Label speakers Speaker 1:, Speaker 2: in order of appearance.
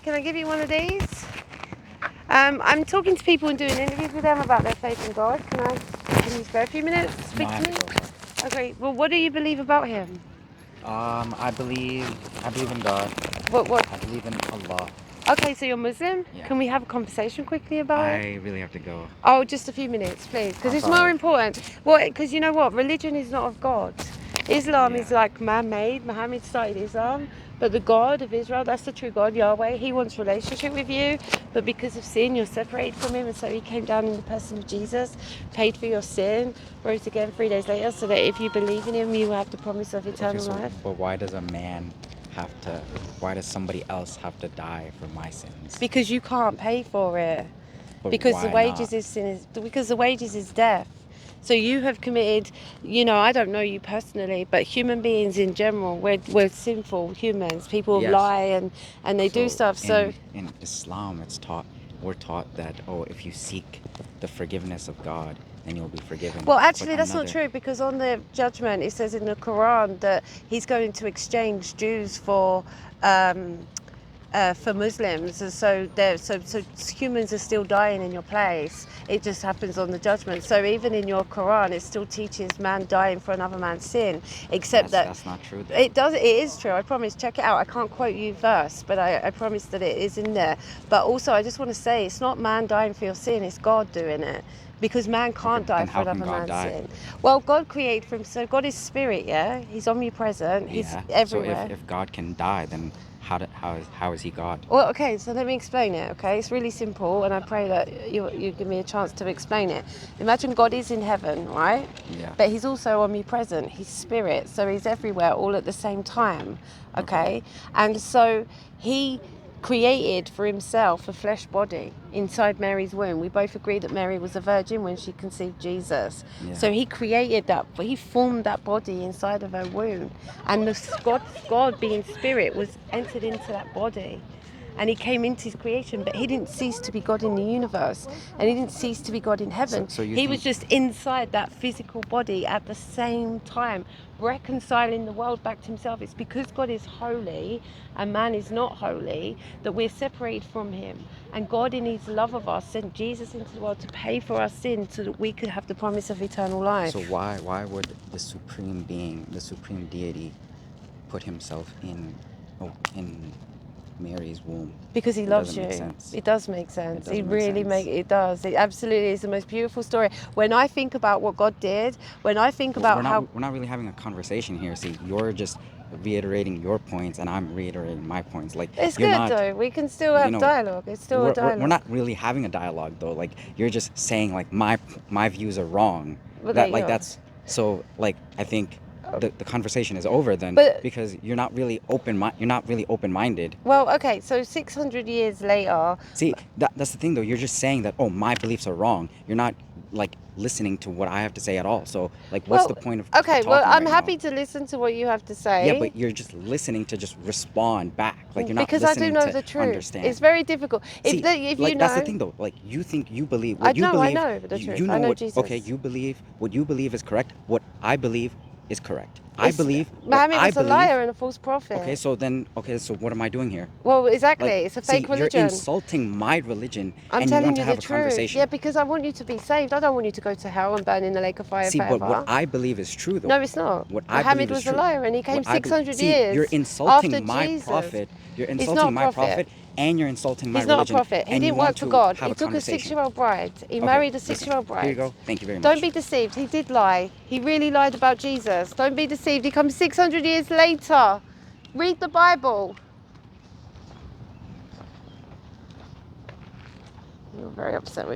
Speaker 1: Can I give you one of these? I'm talking to people and doing interviews with them about their faith in God. Can you spare a few minutes to speak to me? Okay. Well, what do you believe about him?
Speaker 2: I believe in God.
Speaker 1: What?
Speaker 2: I believe in Allah.
Speaker 1: Okay, so you're Muslim?
Speaker 2: Yeah.
Speaker 1: Can we have a conversation quickly about it?
Speaker 2: I really have to go.
Speaker 1: Oh, just a few minutes, please, because
Speaker 2: I'm
Speaker 1: it's more
Speaker 2: sorry.
Speaker 1: important. Well, because you know what? Religion is not of God. Islam is
Speaker 2: Yeah.
Speaker 1: like man-made. Muhammad started Islam, but the God of Israel, that's the true God, Yahweh. He wants relationship with you, but because of sin, you're separated from him, and so he came down in the person of Jesus, paid for your sin, rose again 3 days later, so that if you believe in him, you will have the promise of eternal life.
Speaker 2: But why does somebody else have to die for my sins?
Speaker 1: Because you can't pay for it.
Speaker 2: But
Speaker 1: Because
Speaker 2: why
Speaker 1: the wages
Speaker 2: not?
Speaker 1: is sin. Because the wages is death. So you have committed, I don't know you personally, but human beings in general, we're sinful humans. People
Speaker 2: Yes.
Speaker 1: lie and they do stuff. So
Speaker 2: in Islam, we're taught that if you seek the forgiveness of God, then you'll be forgiven.
Speaker 1: well, actually, that's not true, because on the judgment it says in the Quran that he's going to exchange Jews for Muslims, and so humans are still dying in your place. It just happens on the judgment. So even in your Quran, it still teaches man dying for another man's sin, except
Speaker 2: that's not true, though.
Speaker 1: It is true. I promise. Check it out. I can't quote you verse, but I promise that it is in there. But also, I just want to say, it's not man dying for your sin; it's God doing it. Because man can't die for another man's sin. Well, God created from, so God is spirit, yeah? He's omnipresent, he's everywhere.
Speaker 2: So if God can die, then how is he God?
Speaker 1: Well, okay, so let me explain it, okay? It's really simple, and I pray that you give me a chance to explain it. Imagine God is in heaven, right?
Speaker 2: Yeah.
Speaker 1: But he's also omnipresent, he's spirit, so he's everywhere all at the same time, okay? And so he created for himself a flesh body inside Mary's womb. We both agree that Mary was a virgin when she conceived Jesus.
Speaker 2: Yeah.
Speaker 1: So he created that, he formed that body inside of her womb. And God being spirit was entered into that body. And he came into his creation, but he didn't cease to be God in the universe, and he didn't cease to be God in heaven. He was just inside that physical body at the same time, reconciling the world back to himself. It's because God is holy and man is not holy that we're separated from him. And God, in his love of us, sent Jesus into the world to pay for our sins so that we could have the promise of eternal life.
Speaker 2: So why would the supreme being, the supreme deity, put himself in Mary's womb?
Speaker 1: Because he loves you. It does make sense. It does. It absolutely is the most beautiful story. When I think about what God did, when I think about
Speaker 2: we're not really having a conversation here. See, you're just reiterating your points, and I'm reiterating my points. Like,
Speaker 1: it's good though. We can still have dialogue. It's still a dialogue.
Speaker 2: We're not really having a dialogue though. Like, you're just saying like my views are wrong.
Speaker 1: Well,
Speaker 2: that's so like I think. The conversation is over then, because you're not really open-minded.
Speaker 1: Well, okay, so 600 years later.
Speaker 2: See, that's the thing though. You're just saying that my beliefs are wrong. You're not like listening to what I have to say at all. So like, what's the point of
Speaker 1: okay? Well, I'm happy to listen to what you have to say.
Speaker 2: Yeah, but you're just listening to just respond back. Like, you're not
Speaker 1: because I do know the truth.
Speaker 2: Understand.
Speaker 1: It's very difficult.
Speaker 2: See, if like, you know, that's the thing though. Like, you think you believe what you believe.
Speaker 1: I know the truth.
Speaker 2: You know
Speaker 1: I know
Speaker 2: what?
Speaker 1: Jesus.
Speaker 2: Okay, you believe what you believe is correct. What I believe is correct. I believe
Speaker 1: Muhammad was a liar and a false prophet.
Speaker 2: Okay, so what am I doing here?
Speaker 1: Well, exactly. Like, it's a fake religion.
Speaker 2: You're insulting my religion.
Speaker 1: I'm telling you the truth. Yeah, because I want you to be saved. I don't want you to go to hell and burn in the lake of fire forever.
Speaker 2: But what I believe is true, though.
Speaker 1: No, it's not. Muhammad was a liar, and he came 600 years.
Speaker 2: You're insulting
Speaker 1: after
Speaker 2: my
Speaker 1: Jesus.
Speaker 2: prophet. You're insulting my prophet. And you're insulting my religion.
Speaker 1: He's not a prophet. He didn't work for God. He took a 6-year-old bride. He married a 6-year-old bride.
Speaker 2: Here you go. Thank you very much.
Speaker 1: Don't be deceived. He did lie. He really lied about Jesus. Don't be deceived. He comes 600 years later. Read the Bible. You're very upset with